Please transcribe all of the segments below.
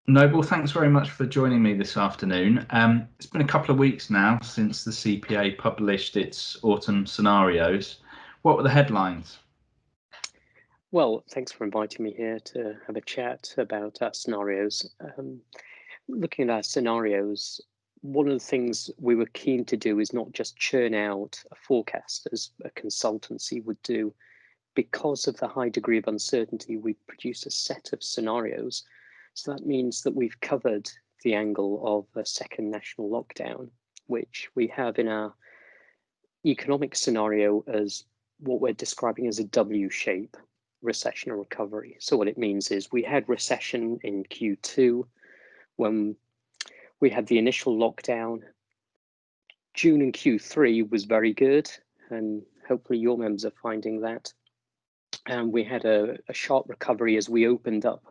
Noble, thanks very much for joining me this afternoon. It's been a couple of weeks now since the CPA published its autumn scenarios. What were the headlines? Well, thanks for inviting me here to have a chat about our scenarios. Looking at our scenarios, one of the things we were keen to do is not just churn out a forecast as a consultancy would do. Because of the high degree of uncertainty, we produce a set of scenarios. So that means that we've covered the angle of a second national lockdown, which we have in our economic scenario as what we're describing as a W shape recession or recovery. So what it means is we had recession in Q2 when we had the initial lockdown. June and Q3 was very good, and hopefully your members are finding that. And we had a sharp recovery as we opened up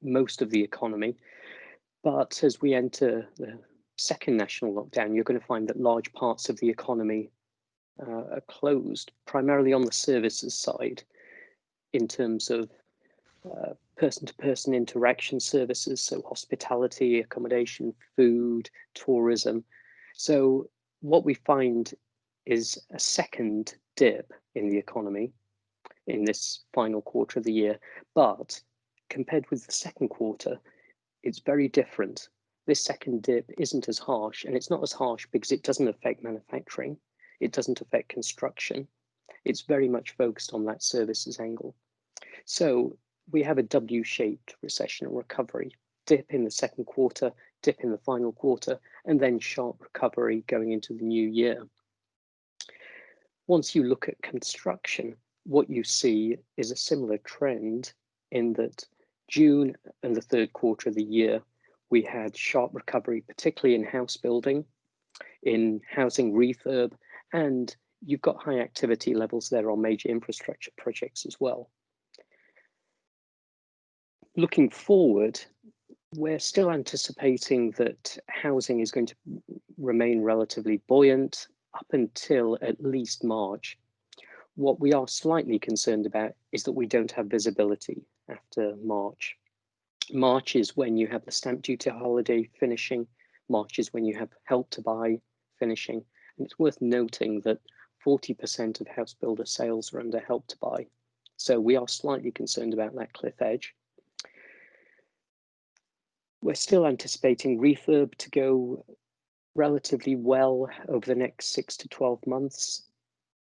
most of the economy. But as we enter the second national lockdown, you're going to find that large parts of the economy are closed, primarily on the services side, in terms of person-to-person interaction services, so hospitality, accommodation, food, tourism. So what we find is a second dip in the economy in this final quarter of the year, but compared with the second quarter, it's very different. This second dip isn't as harsh, and it's not as harsh because it doesn't affect manufacturing. It doesn't affect construction. It's very much focused on that services angle. So we have a W-shaped recession and recovery, dip in the second quarter, dip in the final quarter, and then sharp recovery going into the new year. Once you look at construction, what you see is a similar trend in that June and the third quarter of the year, we had sharp recovery, particularly in house building, in housing refurb, and you've got high activity levels there on major infrastructure projects as well. Looking forward, we're still anticipating that housing is going to remain relatively buoyant up until at least March. What we are slightly concerned about is that we don't have visibility after March. March is when you have the stamp duty holiday finishing. March is when you have Help to Buy finishing. And it's worth noting that 40% of house builder sales are under Help to Buy. So we are slightly concerned about that cliff edge. We're still anticipating refurb to go relatively well over the next 6 to 12 months.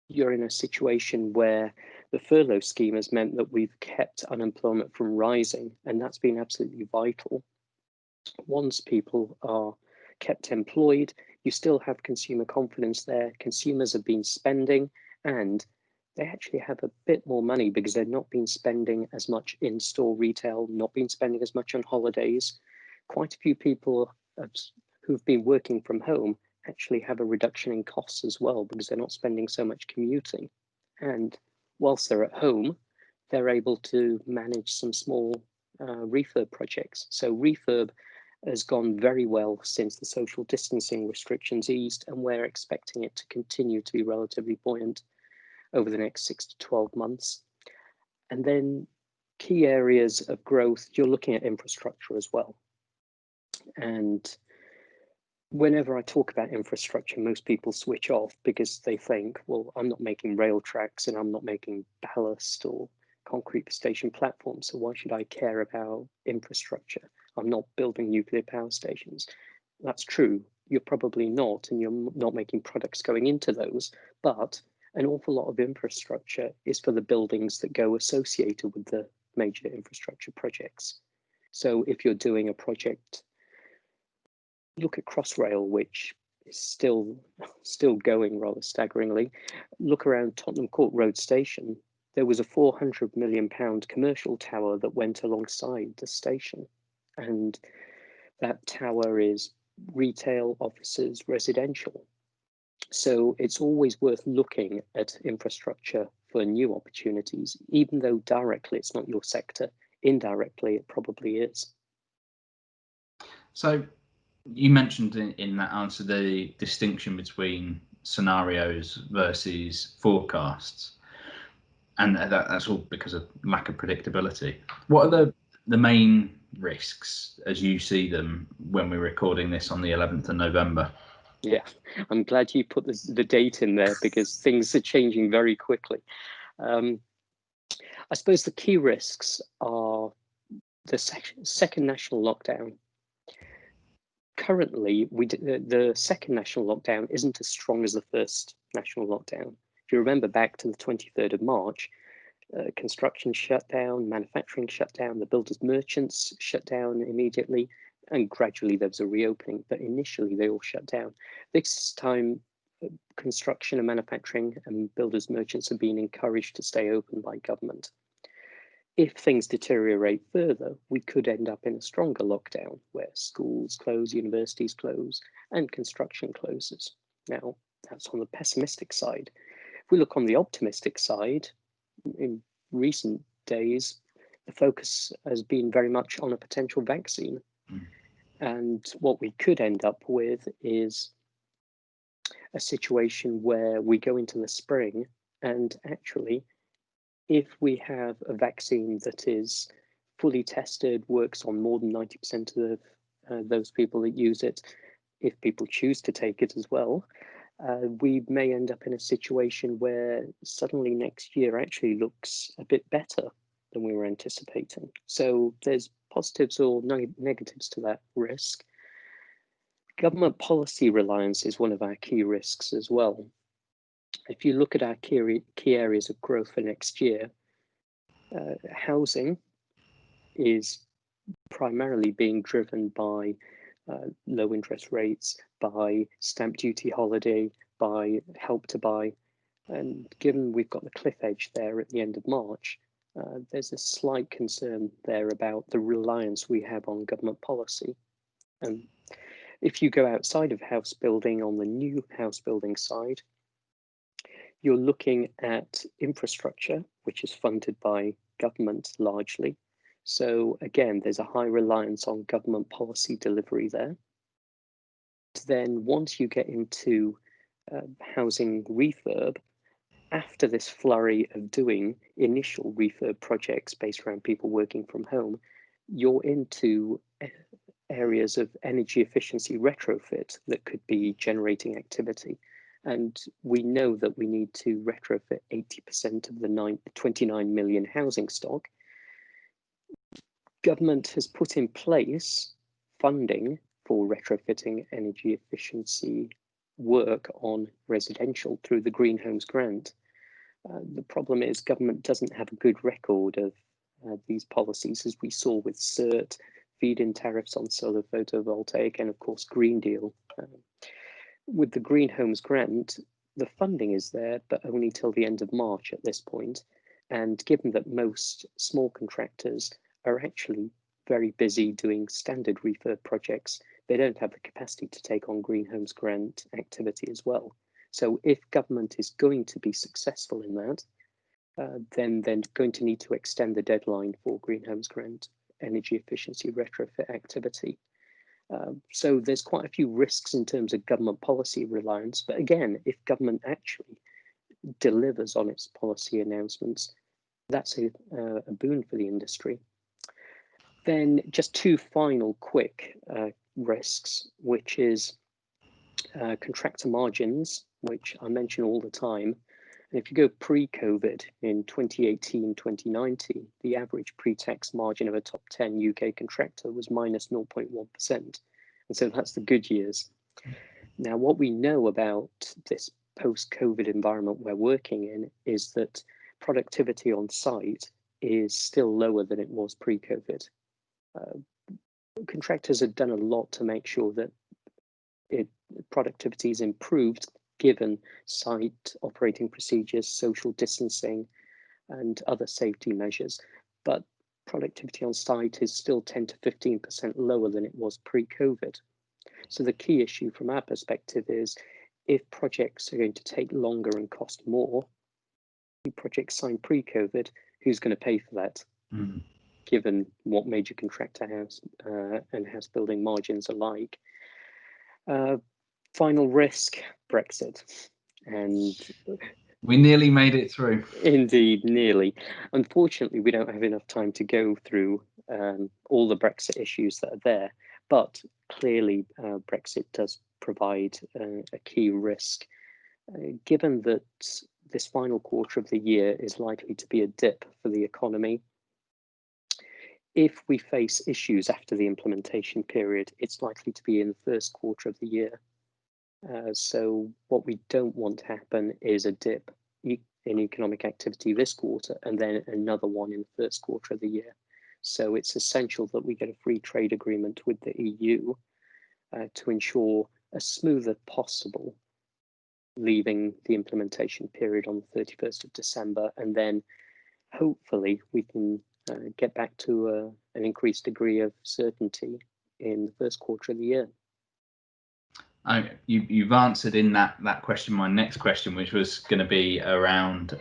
You're in a situation where the furlough scheme has meant that we've kept unemployment from rising, and that's been absolutely vital. Once people are kept employed, you still have consumer confidence there. Consumers have been spending, and they actually have a bit more money because they've not been spending as much in-store retail, not been spending as much on holidays. Quite a few people who've been working from home actually have a reduction in costs as well because they're not spending so much commuting. And whilst they're at home, they're able to manage some small refurb projects. So refurb has gone very well since the social distancing restrictions eased, and we're expecting it to continue to be relatively buoyant over the next 6 to 12 months. And then key areas of growth, you're looking at infrastructure as well. And whenever I talk about infrastructure, most people switch off because they think, well, I'm not making rail tracks and I'm not making ballast or concrete for station platforms, so why should I care about infrastructure? I'm not building nuclear power stations. That's true, you're probably not, and you're not making products going into those, but an awful lot of infrastructure is for the buildings that go associated with the major infrastructure projects. So if you're doing a project, look at Crossrail, which is still going rather staggeringly. Look around Tottenham Court Road Station. There was a £400 million commercial tower that went alongside the station. And that tower is retail, offices, residential. So it's always worth looking at infrastructure for new opportunities, even though directly it's not your sector. Indirectly, it probably is. So you mentioned in that answer the distinction between scenarios versus forecasts, and that's all because of lack of predictability. What are the main risks as you see them when we're recording this on the 11th of November? Yeah, I'm glad you put the date in there because things are changing very quickly. I suppose the key risks are the second national lockdown. Currently, the second national lockdown isn't as strong as the first national lockdown. If you remember back to the 23rd of March, construction shut down, manufacturing shut down, the builders merchants shut down immediately, and gradually there was a reopening, but initially they all shut down. This time, construction and manufacturing and builders merchants are being encouraged to stay open by government. If things deteriorate further, we could end up in a stronger lockdown where schools close, universities close, and construction closes. Now, that's on the pessimistic side. If we look on the optimistic side, in recent days, the focus has been very much on a potential vaccine. And what we could end up with is a situation where we go into the spring and actually, if we have a vaccine that is fully tested, works on more than 90% of those people that use it, if people choose to take it as well, we may end up in a situation where suddenly next year actually looks a bit better than we were anticipating. So there's positives or negatives to that risk. Government policy reliance is one of our key risks as well. If you look at our key areas of growth for next year, housing is primarily being driven by low interest rates, by stamp duty holiday, by help to buy. And given we've got the cliff edge there at the end of March, there's a slight concern there about the reliance we have on government policy. And if you go outside of house building on the new house building side, you're looking at infrastructure, which is funded by government largely. So again, there's a high reliance on government policy delivery there. Then once you get into housing refurb, after this flurry of doing initial refurb projects based around people working from home, you're into areas of energy efficiency retrofit that could be generating activity. And we know that we need to retrofit 80% of the 29 million housing stock. Government has put in place funding for retrofitting energy efficiency work on residential through the Green Homes Grant. The problem is government doesn't have a good record of these policies, as we saw with CERT, feed-in tariffs on solar photovoltaic, and of course Green Deal. With the Green Homes Grant, the funding is there, but only till the end of March at this point. And given that most small contractors are actually very busy doing standard refurb projects, they don't have the capacity to take on Green Homes Grant activity as well. So if government is going to be successful in that, then they're going to need to extend the deadline for Green Homes Grant energy efficiency retrofit activity. So there's quite a few risks in terms of government policy reliance. But again, if government actually delivers on its policy announcements, that's a boon for the industry. Then just two final quick risks, which is contractor margins, which I mention all the time. And if you go pre-COVID in 2018, 2019, the average pre-tax margin of a top 10 UK contractor was minus 0.1%. And so that's the good years. Now, what we know about this post-COVID environment we're working in is that productivity on site is still lower than it was pre-COVID. Contractors have done a lot to make sure that productivity is improved given site operating procedures, social distancing, and other safety measures. But productivity on site is still 10 to 15% lower than it was pre-COVID. So the key issue from our perspective is if projects are going to take longer and cost more, projects signed pre-COVID, who's going to pay for that? Given what major contractor house and house building margins are like. Final risk, Brexit. And We nearly made it through. Indeed, nearly. Unfortunately, we don't have enough time to go through all the Brexit issues that are there, but clearly Brexit does provide a key risk, given that this final quarter of the year is likely to be a dip for the economy. If we face issues after the implementation period, it's likely to be in the first quarter of the year. So what we don't want to happen is a dip in economic activity this quarter and then another one in the first quarter of the year. So it's essential that we get a free trade agreement with the EU to ensure as smooth as possible leaving the implementation period on the 31st of December, and then hopefully we can get back to an increased degree of certainty in the first quarter of the year. You've answered in that question my next question, which was going to be around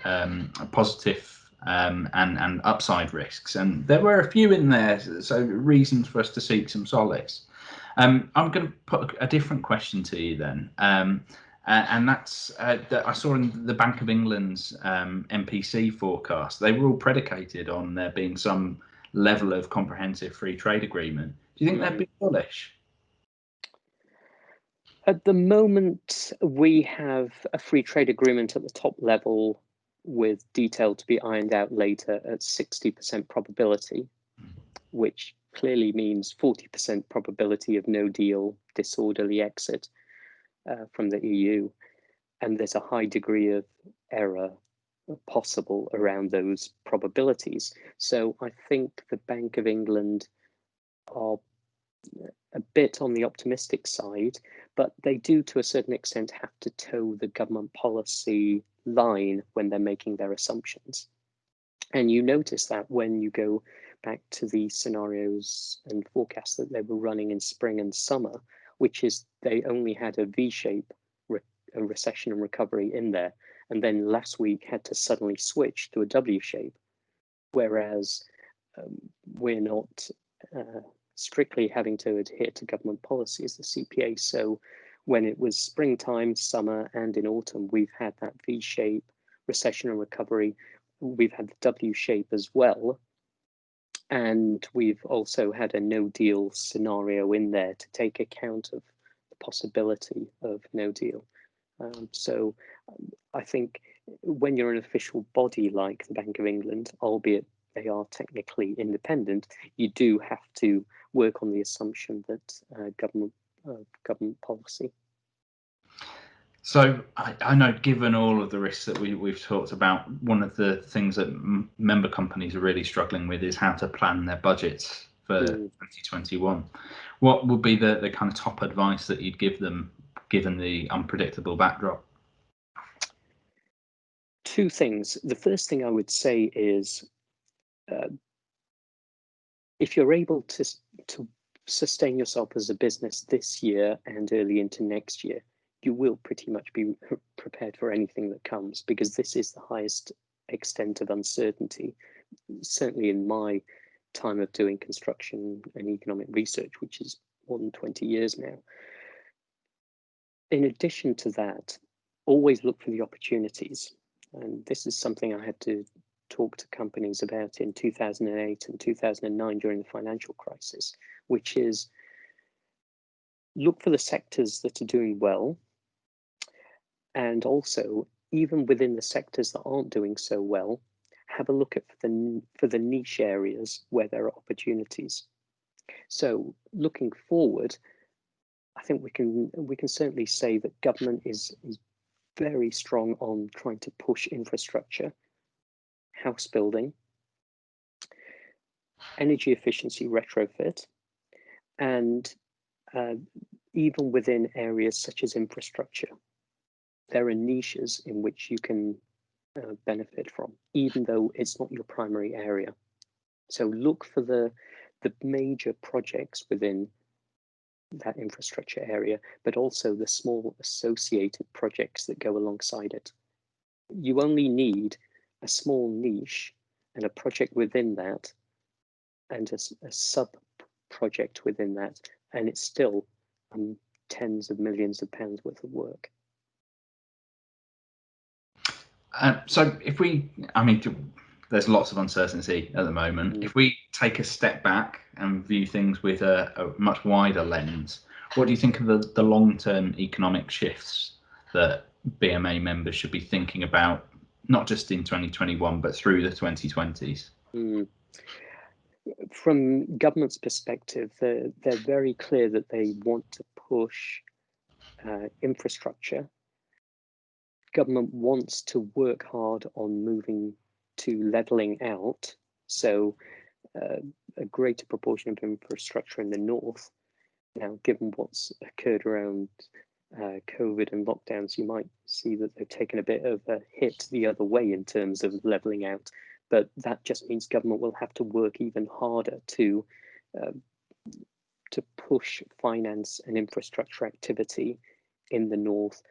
positive and upside risks, and there were a few in there, so reasons for us to seek some solace. I'm going to put a different question to you then, and that's that I saw in the Bank of England's MPC forecast. They were all predicated on there being some level of comprehensive free trade agreement. Do you think they'd be bullish? At the moment, we have a free trade agreement at the top level with detail to be ironed out later at 60% probability, which clearly means 40% probability of no deal, disorderly exit from the EU. And there's a high degree of error possible around those probabilities. So I think the Bank of England are a bit on the optimistic side, but they do to a certain extent have to toe the government policy line when they're making their assumptions. And you notice that when you go back to the scenarios and forecasts that they were running in spring and summer, which is they only had a V-shape a recession and recovery in there, and then last week had to suddenly switch to a W-shape, whereas we're not strictly having to adhere to government policy as the CPA. So when it was springtime, summer, and in autumn, we've had that V-shape recession and recovery. We've had the W-shape as well. And we've also had a no deal scenario in there to take account of the possibility of no deal. So I think when you're an official body like the Bank of England, albeit they are technically independent, you do have to work on the assumption that government policy. So I know, given all of the risks that we've talked about, one of the things that member companies are really struggling with is how to plan their budgets for 2021. What would be the kind of top advice that you'd give them, given the unpredictable backdrop? Two things. The first thing I would say is, if you're able to sustain yourself as a business this year and early into next year, you will pretty much be prepared for anything that comes, because this is the highest extent of uncertainty, certainly in my time of doing construction and economic research, which is more than 20 years now. In addition to that, always look for the opportunities. And this is something I had to talk to companies about in 2008 and 2009 during the financial crisis, which is look for the sectors that are doing well. And also, even within the sectors that aren't doing so well, have a look at for the niche areas where there are opportunities. So looking forward, I think we can certainly say that government is very strong on trying to push infrastructure, house building, energy efficiency retrofit, and even within areas such as infrastructure, there are niches in which you can benefit from, even though it's not your primary area. So look for the major projects within that infrastructure area, but also the small associated projects that go alongside it. You only need a small niche and a project within that, and a sub project within that, and it's still tens of millions of pounds worth of work. So if we, I mean, there's lots of uncertainty at the moment. If we take a step back and view things with a much wider lens, what do you think of the long-term economic shifts that BMA members should be thinking about, not just in 2021, but through the 2020s? From government's perspective, they're very clear that they want to push infrastructure. Government wants to work hard on moving to levelling out, so a greater proportion of infrastructure in the north. Now, given what's occurred around COVID and lockdowns, you might see that they've taken a bit of a hit the other way in terms of levelling out, but that just means government will have to work even harder to push finance and infrastructure activity in the north,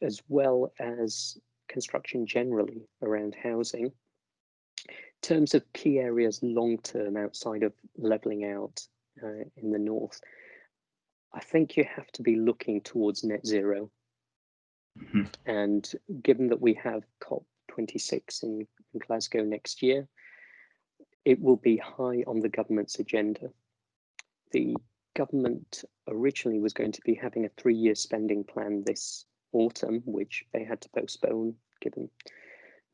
as well as construction generally around housing. In terms of key areas long-term outside of levelling out in the north, I think you have to be looking towards net zero. And given that we have COP26 in Glasgow next year, it will be high on the government's agenda. The government originally was going to be having a 3-year spending plan this autumn, which they had to postpone given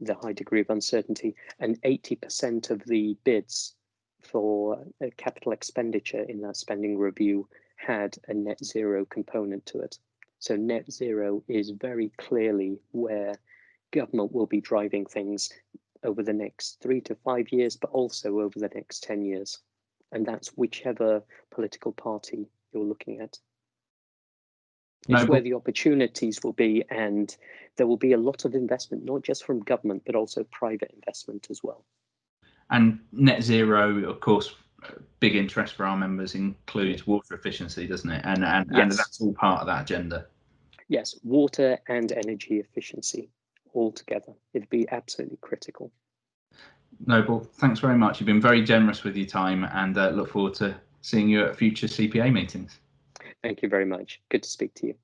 the high degree of uncertainty, and 80% of the bids for capital expenditure in that spending review had a net zero component to it. So net zero is very clearly where government will be driving things over the next 3 to 5 years, but also over the next 10 years. And that's whichever political party you're looking at. It's where the opportunities will be, and there will be a lot of investment, not just from government, but also private investment as well. And net zero, of course, big interest for our members includes water efficiency, doesn't it? And yes. That's all part of that agenda. Yes, water and energy efficiency all together. It'd be absolutely critical. Noble, thanks very much. You've been very generous with your time, and look forward to seeing you at future CPA meetings. Thank you very much. Good to speak to you.